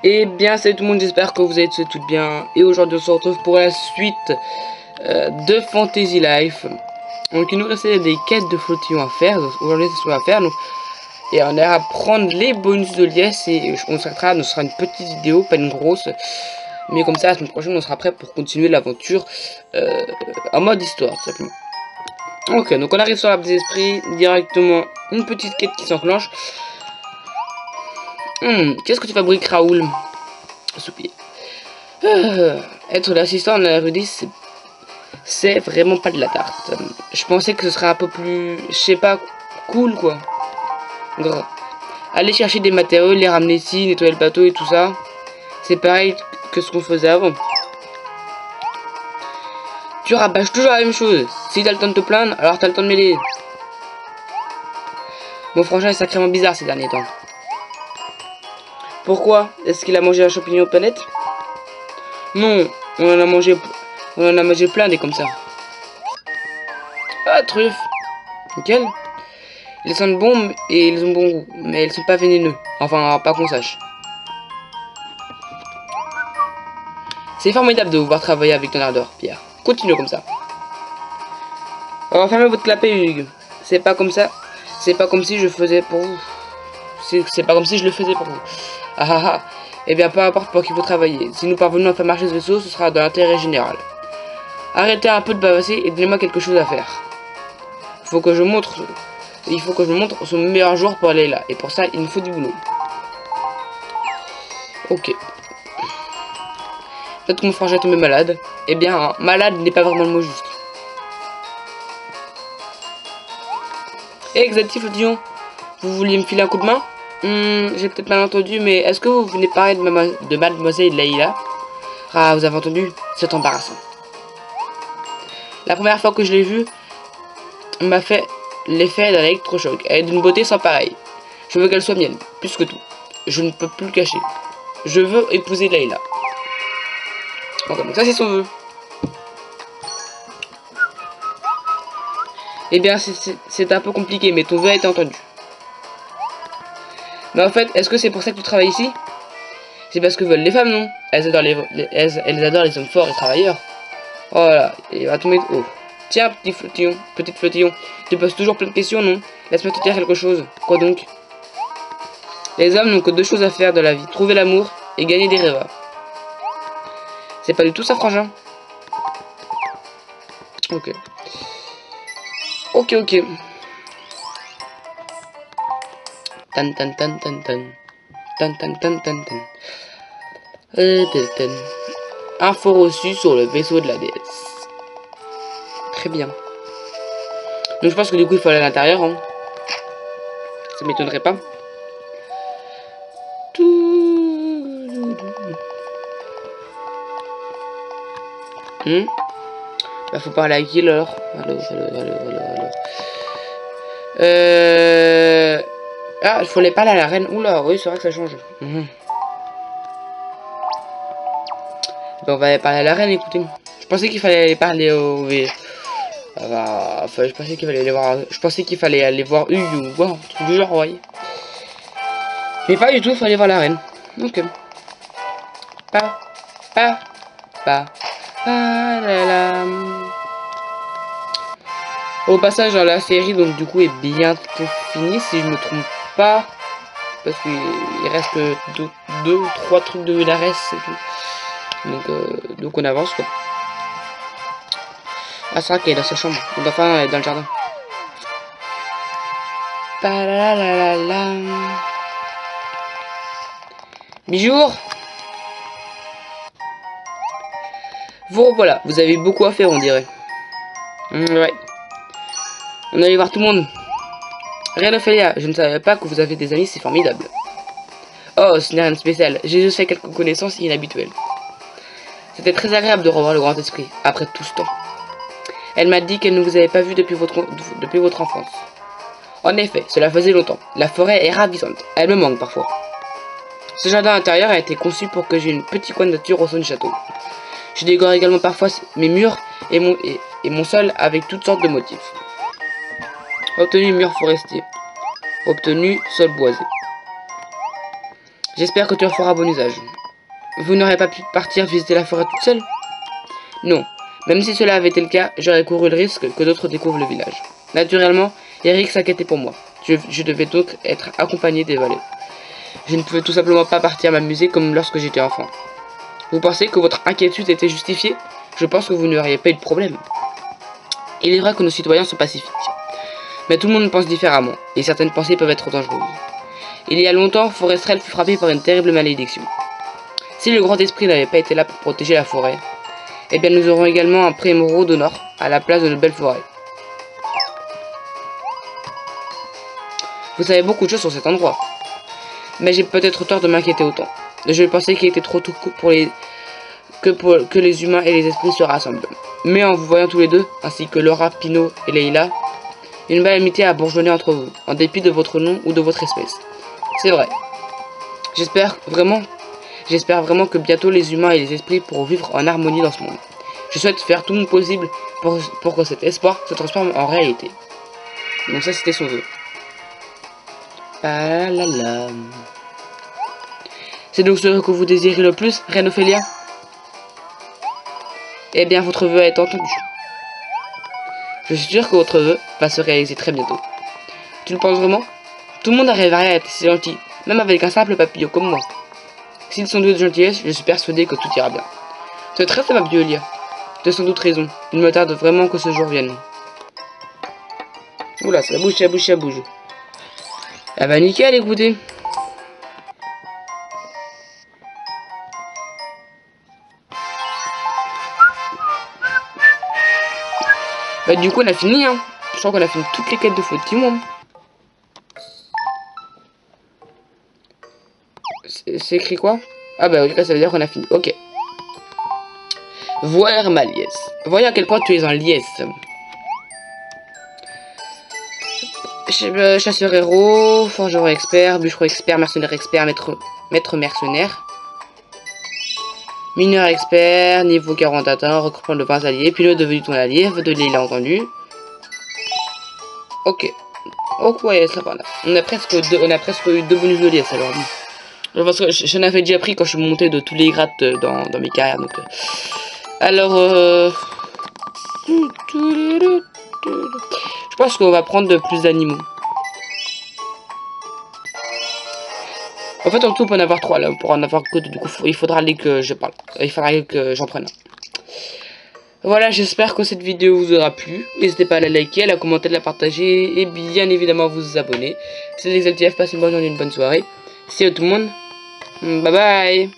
Et bien salut tout le monde, j'espère que vous allez tous bien. Et aujourd'hui on se retrouve pour la suite de Fantasy Life. Donc il nous restait des quêtes de flottillon à faire. Aujourd'hui c'est ce qu'on va faire. Donc, et on ira prendre les bonus de liesse. Et on s'arrêtera, ce sera une petite vidéo, pas une grosse. Mais comme ça la semaine prochaine on sera prêt pour continuer l'aventure en mode histoire tout simplement. Ok, donc on arrive sur l'arbre des esprits. Directement une petite quête qui s'enclenche. Qu'est-ce que tu fabriques, Raoul? Soupir. Être l'assistant de la rudis, c'est vraiment pas de la tarte. Je pensais que ce serait un peu plus, je sais pas, cool quoi. Grrr. Aller chercher des matériaux, les ramener ici, nettoyer le bateau et tout ça. C'est pareil que ce qu'on faisait avant. Tu rabâches toujours la même chose. Si t'as le temps de te plaindre, alors t'as le temps de m'aider. Mon frangin est sacrément bizarre ces derniers temps. Pourquoi? Est-ce qu'il a mangé un champignon planète? Non, on en a mangé plein des comme ça. Ah, truffe. Nickel. Ils sentent bon et ils ont bon goût, mais ils sont pas vénéneux. Enfin, pas qu'on sache. C'est formidable de vous voir travailler avec ton ardeur, Pierre. Continue comme ça. Alors, fermez votre clapet, Hugues. C'est pas comme ça. C'est pas comme si je faisais pour vous. C'est pas comme si je le faisais pour vous. Ah ah ah. Eh bien, peu importe pour qui vous travaillez. Si nous parvenons à faire marcher ce vaisseau, ce sera dans l'intérêt général. Arrêtez un peu de bavasser et donnez-moi quelque chose à faire. Il faut que je montre son meilleur joueur pour aller là. Et pour ça, il me faut du boulot. Ok. Peut-être que mon frangin est tombé malade. Eh bien, malade n'est pas vraiment le mot juste. Hé, Exaltif Dion, vous vouliez me filer un coup de main? J'ai peut-être mal entendu, mais est-ce que vous venez parler de Mademoiselle Leila? Ah, vous avez entendu? C'est embarrassant. La première fois que je l'ai vue, on m'a fait l'effet d'un électrochoc. Elle est d'une beauté sans pareille. Je veux qu'elle soit mienne, plus que tout. Je ne peux plus le cacher. Je veux épouser Leila. Ok, donc ça c'est son vœu. Eh bien, c'est un peu compliqué, mais ton vœu a été entendu. Mais en fait, est-ce que c'est pour ça que tu travailles ici? C'est parce que veulent les femmes, non? Elles adorent elles adorent les hommes forts et travailleurs. Oh là, il va tomber. Oh. Tiens, petite flottillon, tu poses toujours plein de questions, non? Laisse-moi te dire quelque chose. Quoi donc? Les hommes n'ont que deux choses à faire de la vie, trouver l'amour et gagner des rêves. C'est pas du tout ça, frangin. Ok. Ok. Tan tan tan tan tan. Tan tan tan tan tan. Info reçue sur le vaisseau de la déesse. Très bien. Donc je pense que du coup il faut aller à l'intérieur. Hein. Ça m'étonnerait pas. Bah faut parler à qui alors? Allô. Ah, il faut les parler à la reine. Oula, oui c'est vrai que ça change. Ben, on va aller parler à la reine, écoutez. Je pensais qu'il fallait aller parler au... Enfin, je pensais qu'il fallait aller voir... Je pensais qu'il fallait aller voir Hugues ou voir un truc du genre, voyez. Mais pas du tout, il fallait voir la reine. Ok. Au passage, dans la série, donc du coup, est bientôt fini, si je me trompe pas. Parce qu'il reste deux ou trois trucs de la reste, c'est tout. Donc on avance quoi. Ah c'est vrai qu'elle est dans sa chambre. Donc enfin elle est dans le jardin. Bonjour. Vous voilà, vous avez beaucoup à faire on dirait. Ouais. On allait voir tout le monde. Rien ne fait, je ne savais pas que vous avez des amis, c'est formidable. Oh, ce n'est rien de spécial. J'ai juste fait quelques connaissances inhabituelles. C'était très agréable de revoir le grand esprit, après tout ce temps. Elle m'a dit qu'elle ne vous avait pas vu depuis votre enfance. En effet, cela faisait longtemps. La forêt est ravissante. Elle me manque parfois. Ce jardin intérieur a été conçu pour que j'ai une petite coin de nature au sein du château. Je décore également parfois mes murs et mon sol avec toutes sortes de motifs. Obtenu mur forestier. Obtenu sol boisé. J'espère que tu en feras bon usage. Vous n'aurez pas pu partir visiter la forêt toute seule? Non. Même si cela avait été le cas, j'aurais couru le risque que d'autres découvrent le village. Naturellement, Eric s'inquiétait pour moi. Je devais donc être accompagné des valets. Je ne pouvais tout simplement pas partir m'amuser comme lorsque j'étais enfant. Vous pensez que votre inquiétude était justifiée? Je pense que vous n'auriez pas eu de problème. Il est vrai que nos citoyens sont pacifiques. Mais tout le monde pense différemment, et certaines pensées peuvent être dangereuses. Il y a longtemps, Forestrel fut frappé par une terrible malédiction. Si le grand esprit n'avait pas été là pour protéger la forêt, eh bien nous aurons également un pré-émeraude au nord, à la place de notre belle forêt. Vous savez beaucoup de choses sur cet endroit. Mais j'ai peut-être tort de m'inquiéter autant. Je pensais qu'il était trop tôt pour que les humains et les esprits se rassemblent. Mais en vous voyant tous les deux, ainsi que Laura, Pino et Leila, une belle amitié a bourgeonné entre vous, en dépit de votre nom ou de votre espèce. C'est vrai. J'espère vraiment que bientôt les humains et les esprits pourront vivre en harmonie dans ce monde. Je souhaite faire tout mon possible pour que cet espoir se transforme en réalité. Donc ça, c'était son vœu. Ah là là. C'est donc ce que vous désirez le plus, Reine Ophélia? Eh bien, votre vœu est entendu. Je suis sûr que votre vœu va se réaliser très bientôt. Tu le penses vraiment? Tout le monde arriverait à être si gentil, même avec un simple papillon comme moi. S'ils sont doués de gentillesse, je suis persuadé que tout ira bien. Tu es très aimable, Elia. Tu as sans doute raison. Il me tarde vraiment que ce jour vienne. Oula, ça bouge, ça bouge, ça bouge. Ah bah nickel, écoutez. Bah du coup on a fini hein. Je crois qu'on a fini toutes les quêtes de flotte monde. C'est écrit quoi? Ah bah oui, ça veut dire qu'on a fini. Ok. Voir ma liesse. Voyons à quel point tu es en liesse. Chasseur héros, forgeron expert, bûcheron expert, mercenaire expert, maître mercenaire. Mineur expert, niveau 40 atteint, recrutement de 20 alliés, pilote devenu ton allié, de l'île entendu. Ok. Ok, ouais, ça va là. On a presque eu deux bonus de liesse alors. Parce que j'en avais déjà pris quand je suis monté de tous les grades dans mes carrières. Donc, alors, je pense qu'on va prendre de plus d'animaux. En fait, en tout, on peut en avoir 3 là. Pour en avoir que 2, du coup, il faudra aller que je parle. Il faudra que j'en prenne un. Voilà, j'espère que cette vidéo vous aura plu. N'hésitez pas à la liker, à la commenter, à la partager. Et bien évidemment, à vous abonner. C'est les LTF, passez une bonne journée, une bonne soirée. See you tout le monde. Bye bye.